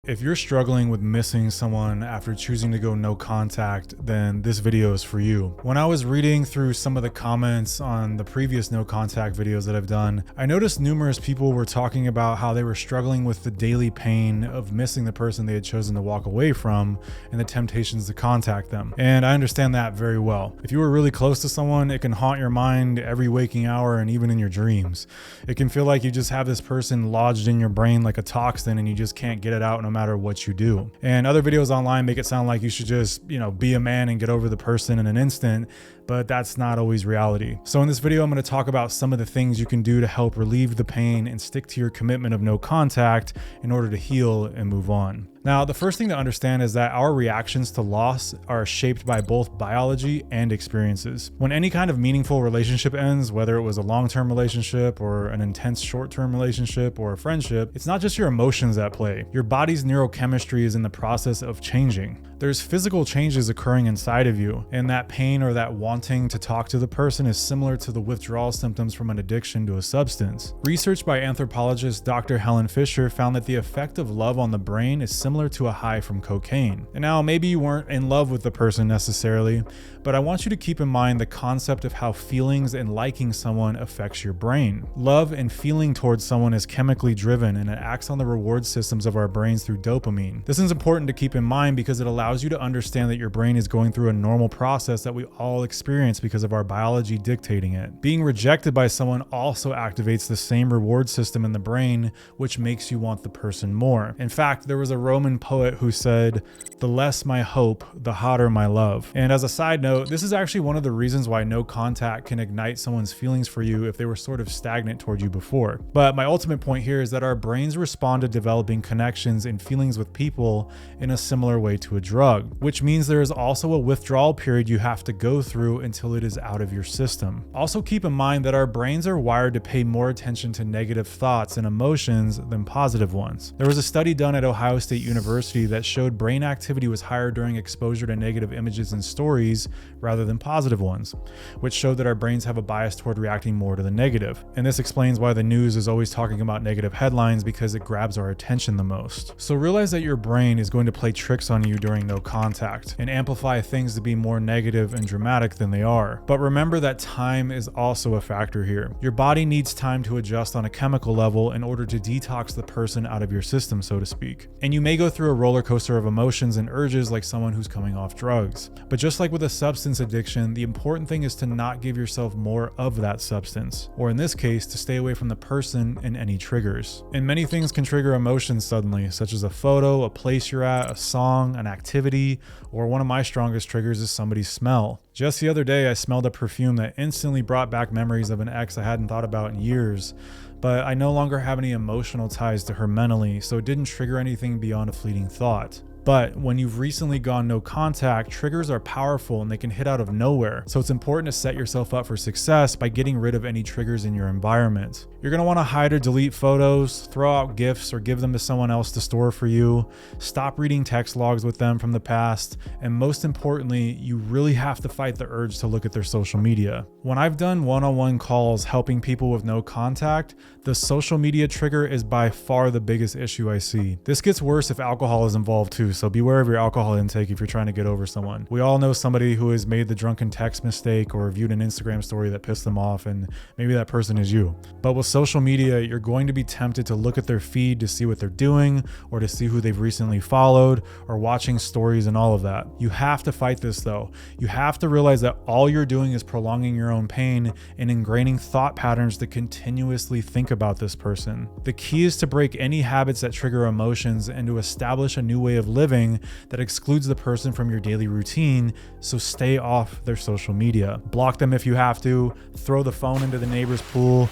If you're struggling with missing someone after choosing to go no contact, then this video is for you. When I was reading through some of the comments on the previous no contact videos that I've done, I noticed numerous people were talking about how they were struggling with the daily pain of missing the person they had chosen to walk away from and the temptations to contact them. And I understand that very well. If you were really close to someone, it can haunt your mind every waking hour and even in your dreams. It can feel like you just have this person lodged in your brain like a toxin and you just can't get it out no matter what you do. And other videos online make it sound like you should just, be a man and get over the person in an instant, but that's not always reality. So in this video, I'm going to talk about some of the things you can do to help relieve the pain and stick to your commitment of no contact in order to heal and move on. Now, the first thing to understand is that our reactions to loss are shaped by both biology and experiences. When any kind of meaningful relationship ends, whether it was a long-term relationship or an intense short-term relationship or a friendship, it's not just your emotions at play. Your body's neurochemistry is in the process of changing. There's physical changes occurring inside of you, and that pain or that wanting to talk to the person is similar to the withdrawal symptoms from an addiction to a substance. Research by anthropologist Dr. Helen Fisher found that the effect of love on the brain is similar to a high from cocaine. And now, maybe you weren't in love with the person necessarily, but I want you to keep in mind the concept of how feelings and liking someone affects your brain. Love and feeling towards someone is chemically driven, and it acts on the reward systems of our brains through dopamine. This is important to keep in mind because it allows you to understand that your brain is going through a normal process that we all experience because of our biology dictating it. Being rejected by someone also activates the same reward system in the brain, which makes you want the person more. In fact, there was a Roman poet who said, "The less my hope, the hotter my love." And as a side note, this is actually one of the reasons why no contact can ignite someone's feelings for you if they were sort of stagnant toward you before. But my ultimate point here is that our brains respond to developing connections and feelings with people in a similar way to a drug, which means there is also a withdrawal period you have to go through until it is out of your system. Also keep in mind that our brains are wired to pay more attention to negative thoughts and emotions than positive ones. There was a study done at Ohio State University that showed brain activity was higher during exposure to negative images and stories rather than positive ones, which showed that our brains have a bias toward reacting more to the negative. And this explains why the news is always talking about negative headlines, because it grabs our attention the most. So realize that your brain is going to play tricks on you during no contact and amplify things to be more negative and dramatic than they are. But remember that time is also a factor here. Your body needs time to adjust on a chemical level in order to detox the person out of your system, so to speak. And you may go through a roller coaster of emotions and urges like someone who's coming off drugs. But just like with a substance addiction, the important thing is to not give yourself more of that substance, or in this case, to stay away from the person and any triggers. And many things can trigger emotions suddenly, such as a photo, a place you're at, a song, an activity, or one of my strongest triggers is somebody's smell. Just the other day, I smelled a perfume that instantly brought back memories of an ex I hadn't thought about in years, but I no longer have any emotional ties to her mentally, so it didn't trigger anything beyond a fleeting thought. But when you've recently gone no contact, triggers are powerful and they can hit out of nowhere. So it's important to set yourself up for success by getting rid of any triggers in your environment. You're going to want to hide or delete photos, throw out gifts or give them to someone else to store for you, stop reading text logs with them from the past, and most importantly, you really have to fight the urge to look at their social media. When I've done one-on-one calls helping people with no contact, the social media trigger is by far the biggest issue I see. This gets worse if alcohol is involved too, so beware of your alcohol intake if you're trying to get over someone. We all know somebody who has made the drunken text mistake or viewed an Instagram story that pissed them off, and maybe that person is you. But with social media, you're going to be tempted to look at their feed to see what they're doing or to see who they've recently followed or watching stories and all of that. You have to fight this though. You have to realize that all you're doing is prolonging your own pain and ingraining thought patterns to continuously think about this person. The key is to break any habits that trigger emotions and to establish a new way of living that excludes the person from your daily routine, so stay off their social media. Block them if you have to, throw the phone into the neighbor's pool,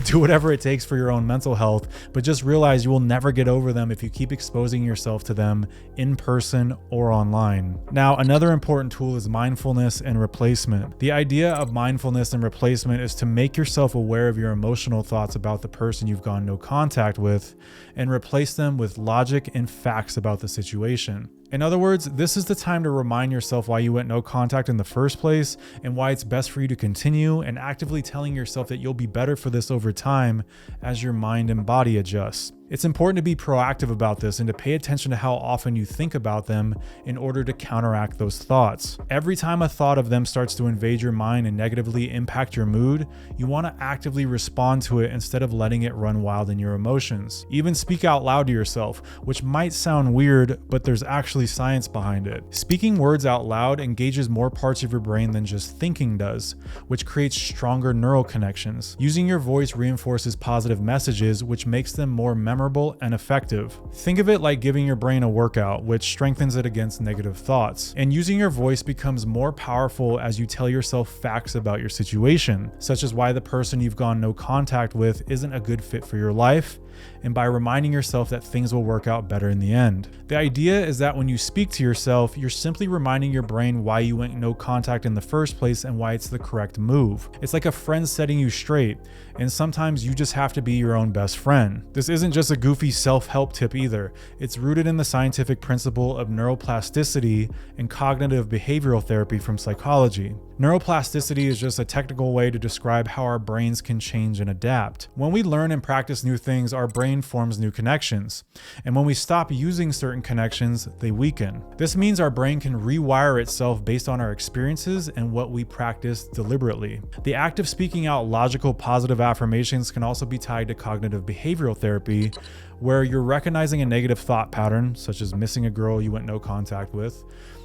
do whatever it takes for your own mental health, but just realize you will never get over them if you keep exposing yourself to them in person or online. Now, another important tool is mindfulness and replacement. The idea of mindfulness and replacement is to make yourself aware of your emotional thoughts about the person you've gone no contact with and replace them with logic and facts about the situation. In other words, this is the time to remind yourself why you went no contact in the first place and why it's best for you to continue, and actively telling yourself that you'll be better for this over time as your mind and body adjusts. It's important to be proactive about this and to pay attention to how often you think about them in order to counteract those thoughts. Every time a thought of them starts to invade your mind and negatively impact your mood, you want to actively respond to it instead of letting it run wild in your emotions. Even speak out loud to yourself, which might sound weird, but there's actually science behind it. Speaking words out loud engages more parts of your brain than just thinking does, which creates stronger neural connections. Using your voice reinforces positive messages, which makes them more memorable and effective. Think of it like giving your brain a workout, which strengthens it against negative thoughts. And using your voice becomes more powerful as you tell yourself facts about your situation, such as why the person you've gone no contact with isn't a good fit for your life, and by reminding yourself that things will work out better in the end. The idea is that when you speak to yourself, you're simply reminding your brain why you went no contact in the first place and why it's the correct move. It's like a friend setting you straight, and sometimes you just have to be your own best friend. This isn't just a goofy self-help tip either. It's rooted in the scientific principle of neuroplasticity and cognitive behavioral therapy from psychology. Neuroplasticity is just a technical way to describe how our brains can change and adapt. When we learn and practice new things, our brain forms new connections. And when we stop using certain connections, they weaken. This means our brain can rewire itself based on our experiences and what we practice deliberately. The act of speaking out logical, positive affirmations can also be tied to cognitive behavioral therapy, where you're recognizing a negative thought pattern, such as missing a girl you went no contact with,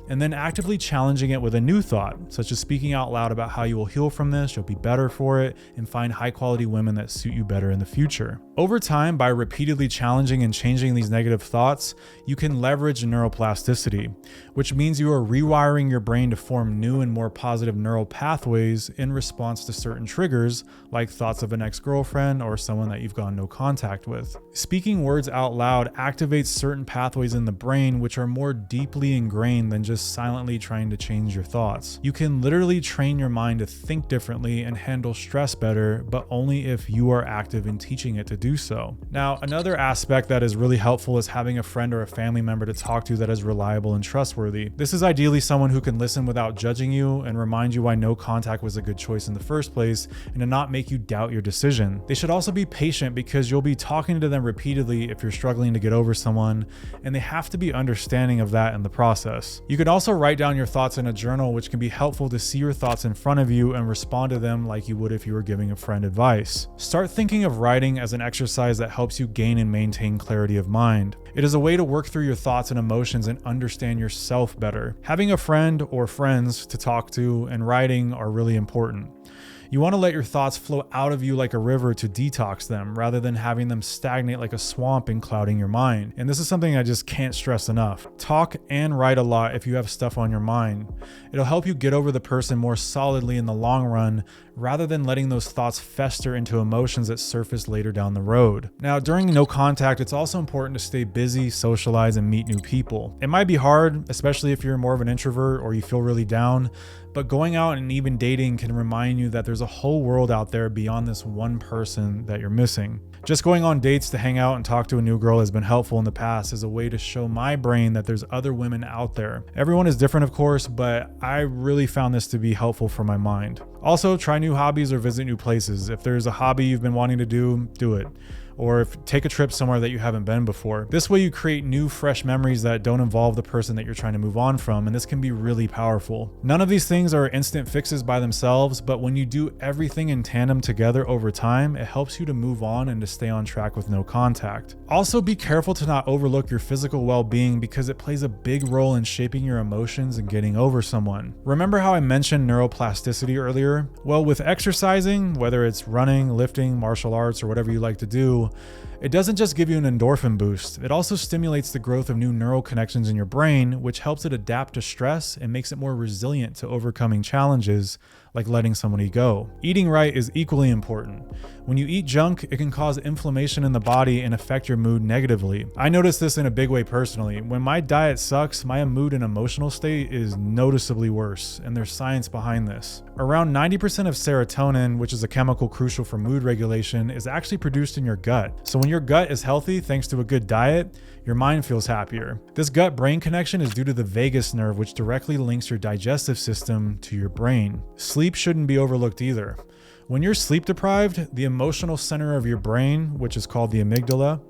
and then actively challenging it with a new thought, such as speaking out loud about how you will heal from this, you'll be better for it, and find high-quality women that suit you better in the future. Over time, by repeatedly challenging and changing these negative thoughts, you can leverage neuroplasticity, which means you are rewiring your brain to form new and more positive neural pathways in response to certain triggers, like thoughts of an ex-girlfriend or someone that you've gone no contact with. Speaking words out loud activates certain pathways in the brain which are more deeply ingrained than just silently trying to change your thoughts. You can literally train your mind to think differently and handle stress better, but only if you are active in teaching it to do so. Now, another aspect that is really helpful is having a friend or a family member to talk to that is reliable and trustworthy. This is ideally someone who can listen without judging you and remind you why no contact was a good choice in the first place, and to not make you doubt your decision. They should also be patient because you'll be talking to them repeatedly if you're struggling to get over someone, and they have to be understanding of that in the process. You could also write down your thoughts in a journal, which can be helpful to see your thoughts in front of you and respond to them like you would if you were giving a friend advice. Start thinking of writing as an exercise that helps you gain and maintain clarity of mind. It is a way to work through your thoughts and emotions and understand yourself better. Having a friend or friends to talk to and writing are really important. You want to let your thoughts flow out of you like a river to detox them, rather than having them stagnate like a swamp and clouding your mind. And this is something I just can't stress enough. Talk and write a lot if you have stuff on your mind. It'll help you get over the person more solidly in the long run, rather than letting those thoughts fester into emotions that surface later down the road. Now, during no contact, it's also important to stay busy, socialize, and meet new people. It might be hard, especially if you're more of an introvert or you feel really down, but going out and even dating can remind you that there's a whole world out there beyond this one person that you're missing. Just going on dates to hang out and talk to a new girl has been helpful in the past as a way to show my brain that there's other women out there. Everyone is different, of course, but I really found this to be helpful for my mind. Also, try new hobbies or visit new places. If there's a hobby you've been wanting to do it. Or take a trip somewhere that you haven't been before. This way you create new, fresh memories that don't involve the person that you're trying to move on from, and this can be really powerful. None of these things are instant fixes by themselves, but when you do everything in tandem together over time, it helps you to move on and to stay on track with no contact. Also, be careful to not overlook your physical well-being because it plays a big role in shaping your emotions and getting over someone. Remember how I mentioned neuroplasticity earlier? Well, with exercising, whether it's running, lifting, martial arts, or whatever you like to do, it doesn't just give you an endorphin boost, it also stimulates the growth of new neural connections in your brain, which helps it adapt to stress and makes it more resilient to overcoming challenges like letting somebody go. Eating right is equally important. When you eat junk, it can cause inflammation in the body and affect your mood negatively. I noticed this in a big way personally. When my diet sucks, my mood and emotional state is noticeably worse, and there's science behind this. Around 90% of serotonin, which is a chemical crucial for mood regulation, is actually produced in your gut. So when your gut is healthy thanks to a good diet, your mind feels happier. This gut-brain connection is due to the vagus nerve, which directly links your digestive system to your brain. Sleep shouldn't be overlooked either. When you're sleep deprived, the emotional center of your brain, which is called the amygdala,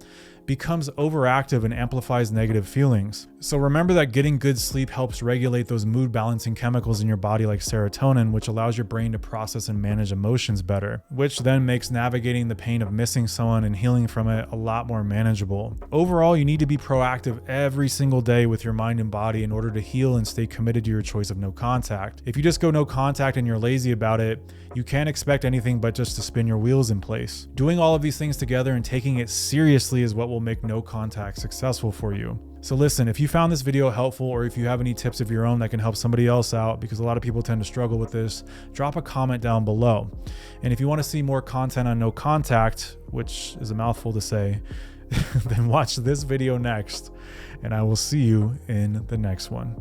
becomes overactive and amplifies negative feelings. So remember that getting good sleep helps regulate those mood balancing chemicals in your body like serotonin, which allows your brain to process and manage emotions better, which then makes navigating the pain of missing someone and healing from it a lot more manageable. Overall, you need to be proactive every single day with your mind and body in order to heal and stay committed to your choice of no contact. If you just go no contact and you're lazy about it, you can't expect anything but just to spin your wheels in place. Doing all of these things together and taking it seriously is what will make no contact successful for you. So listen, if you found this video helpful, or if you have any tips of your own that can help somebody else out, because a lot of people tend to struggle with this, drop a comment down below. And if you want to see more content on no contact, which is a mouthful to say, then watch this video next, and I will see you in the next one.